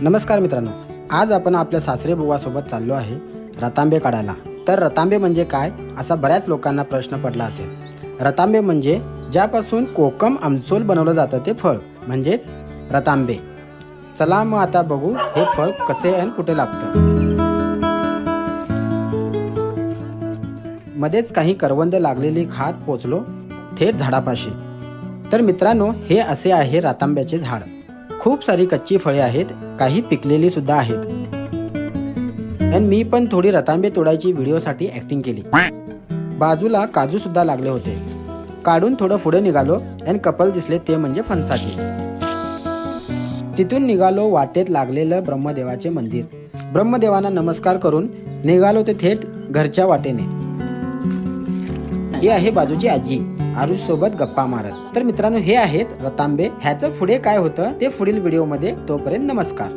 नमस्कार मित्रांनो, आज आपण आपल्या सासरे बुवासोबत चाललो आहे रतांबे काढायला। तर रतांबे म्हणजे काय असा बऱ्याच लोकांना प्रश्न पडला असेल। रतांबे म्हणजे ज्यापासून कोकम आमचूर बनवलं जातं ते फळ म्हणजेच रतांबे। चला मग आता बघू हे फळ कसे आणि कुठे लागतं। मध्येच काही करवंद लागलेली खात पोचलो थेट झाडापाशी। तर मित्रांनो, हे असे आहे रतांब्याचे झाड। खूप सारी कच्ची फळे आहेत, काही पिकलेली सुद्धा आहेत। आणि मी पण थोडी रतांबे तोडायची व्हिडिओसाठी ॲक्टिंग केली। बाजूला काजू सुद्धा लागले होते। काढून थोडं पुढे निघालो आणि कपल दिसले, ते म्हणजे फणसाचे। तिथून निघालो वाटेत लागलेलं ब्रह्मदेवाचे मंदिर। ब्रह्मदेवांना नमस्कार करून निघालो ते थेट घरच्या वाटेने। ही आहे बाजूची आजी आरुष सोबत गप्पा मारत। तर मित्रांनो, हे आहेत रतांबे। ह्याचं पुढे काय होतं ते पुढील व्हिडिओमध्ये। तोपर्यंत नमस्कार।